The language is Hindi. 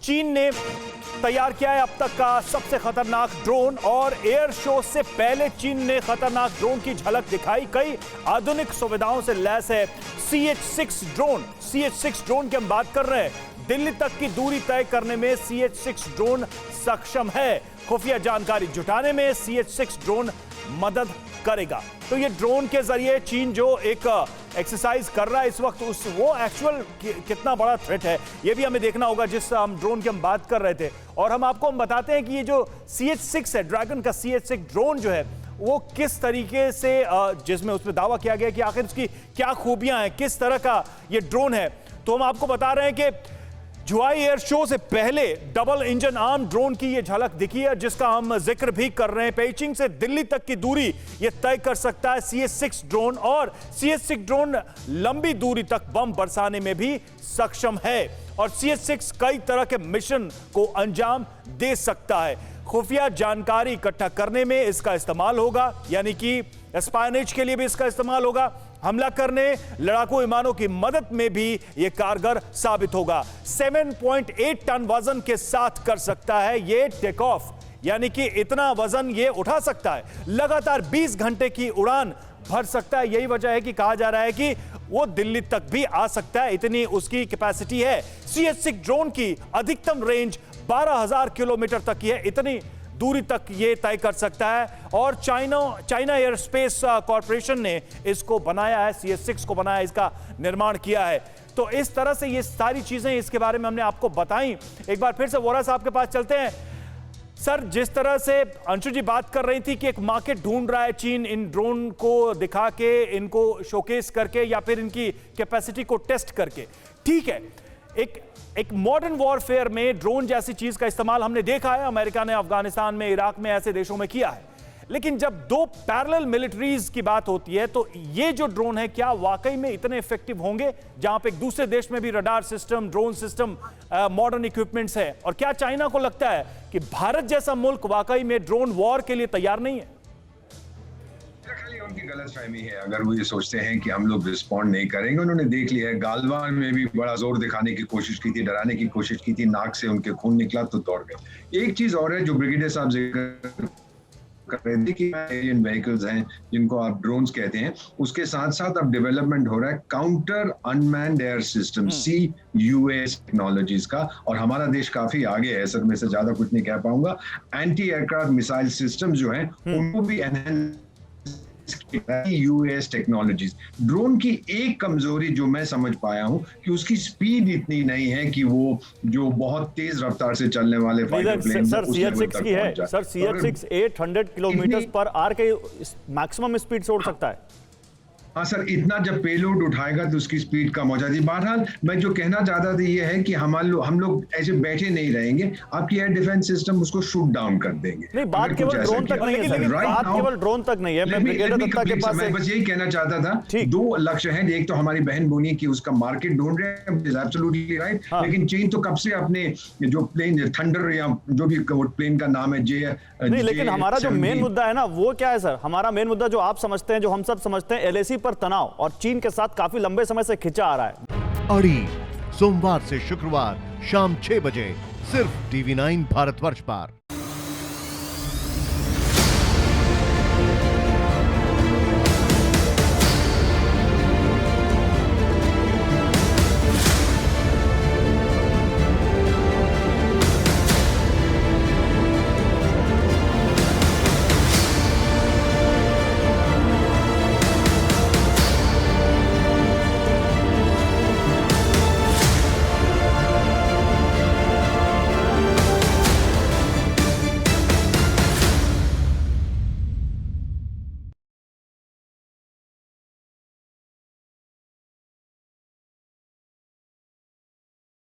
चीन ने तैयार किया है अब तक का सबसे खतरनाक ड्रोन, और एयर शो से पहले चीन ने खतरनाक ड्रोन की झलक दिखाई। कई आधुनिक सुविधाओं से लैस है CH-6 ड्रोन। CH-6 ड्रोन की हम बात कर रहे हैं। दिल्ली तक की दूरी तय करने में CH-6 ड्रोन सक्षम है। खुफिया जानकारी जुटाने में CH-6 ड्रोन मदद करेगा। तो ये ड्रोन के जरिए चीन जो एक एक्सरसाइज कर रहा है इस वक्त, वो एक्चुअल कितना बड़ा थ्रेट है ये भी हमें देखना होगा, जिस हम ड्रोन की हम बात कर रहे थे। और हम बताते हैं कि ये जो CH-6 है, ड्रैगन का CH-6 ड्रोन जो है वो किस तरीके से, जिसमें उसमें दावा किया गया कि आखिर इसकी क्या खूबियां हैं, किस तरह का ये ड्रोन है। तो हम आपको बता रहे हैं कि जुआई एयर शो से पहले डबल इंजन आर्म ड्रोन की ये झलक दिखी है, जिसका हम जिक्र भी कर रहे हैं। पेइचिंग से दिल्ली तक की दूरी ये तय कर सकता है CH-6 ड्रोन, और CH-6 ड्रोन लंबी दूरी तक बम बरसाने में भी सक्षम है, और CH-6 कई तरह के मिशन को अंजाम दे सकता है। खुफिया जानकारी इकट्ठा करने में इसका इस्तेमाल होगा, यानी कि स्पाइनेज के लिए भी इसका इस्तेमाल होगा। हमला करने, लड़ाकू विमानों की मदद में भी यह कारगर साबित होगा। 7.8 टन वजन के साथ कर सकता है ये टेक ऑफ, यानी कि इतना वजन ये उठा सकता है। लगातार 20 घंटे की उड़ान भर सकता है। यही वजह है कि कहा जा रहा है कि वो दिल्ली तक भी आ सकता है, इतनी उसकी कैपेसिटी है। CH-6 ड्रोन की अधिकतम रेंज 12,000 किलोमीटर तक की है, इतनी दूरी तक ये तय कर सकता है। और चाइना एयर स्पेस कॉर्पोरेशन ने इसको बनाया है, CH-6 को बनाया, इसका निर्माण किया है। तो इस तरह से ये सारी चीजें इसके बारे में हमने आपको बताई। एक बार फिर से वोरा साहब के पास चलते हैं। सर, जिस तरह से अंशु जी बात कर रही थी कि एक मार्केट ढूंढ रहा है चीन इन ड्रोन को दिखा के, इनको शोकेस करके, या फिर इनकी कैपेसिटी को टेस्ट करके, ठीक है। एक मॉडर्न वॉरफेयर में ड्रोन जैसी चीज का इस्तेमाल हमने देखा है, अमेरिका ने अफगानिस्तान में, इराक में, ऐसे देशों में किया है। लेकिन जब दो पैरेलल मिलिट्रीज की बात होती है तो ये जो ड्रोन है क्या वाकई में इतने इफेक्टिव होंगे, जहां पे एक दूसरे देश में भी radar system, drone system, modern equipments है? और क्या चाइना को लगता है कि भारत जैसा मुल्क वाकई में ड्रोन वॉर के लिए तैयार नहीं है? उनकी गलतफहमी है अगर वो ये सोचते हैं कि हम लोग रिस्पॉन्ड नहीं करेंगे। उन्होंने देख लिया है, गालवान में भी बड़ा जोर दिखाने की कोशिश की थी, डराने की कोशिश की थी, नाक से उनके खून निकला तो दौड़ गए। एक चीज और है जो ब्रिगेडियर साहब जिक्र कर रहे थे कि एलियन व्हीकल्स हैं जिनको आप ड्रोन्स कहते हैं, उसके साथ साथ अब डेवलपमेंट हो रहा है counter unmanned air system CUAS technologies का, और हमारा देश काफी आगे है सर, मैं से ज्यादा कुछ नहीं कह पाऊंगा। एंटी एयरक्राफ्ट मिसाइल सिस्टम जो है उनको भी एनहेंस UAS टेक्नोलॉजीज। ड्रोन की एक कमजोरी जो मैं समझ पाया हूं कि उसकी स्पीड इतनी नहीं है कि वो जो बहुत तेज रफ्तार से चलने वाले फाइटर प्लेन सर CH-6 की है sir, CH-6 800 kilometre per hour के मैक्सिमम स्पीड से उड़ सकता है। हाँ सर, इतना जब पेलोड उठाएगा तो उसकी स्पीड कम हो जाती है। बहरहाल मैं जो कहना चाहता था ये है कि हम लोग ऐसे बैठे नहीं रहेंगे, आपकी एयर डिफेंस सिस्टम उसको शूट डाउन कर देंगे। नहीं, बात केवल ड्रोन तक नहीं है सर, बात केवल ड्रोन तक नहीं है। मैं ब्रिगेडियर दत्ता के पास मैं बस यही कहना चाहता था, दो लक्ष्य हैं। एक तो हमारी बहन बोनी की उसका मार्केट ढूंढ रहे हैं, एब्सोल्युटली राइट, लेकिन चीन तो कब से अपने जो प्लेन थंडर या जो भी प्लेन का नाम है नहीं, लेकिन हमारा जो मेन मुद्दा है ना वो क्या है सर? हमारा मेन मुद्दा जो आप समझते हैं, जो हम सब समझते हैं, LAC पर तनाव और चीन के साथ काफी लंबे समय से खिंचा आ रहा है। अड़ी सोमवार से शुक्रवार शाम 6 बजे सिर्फ TV9 भारतवर्ष पर।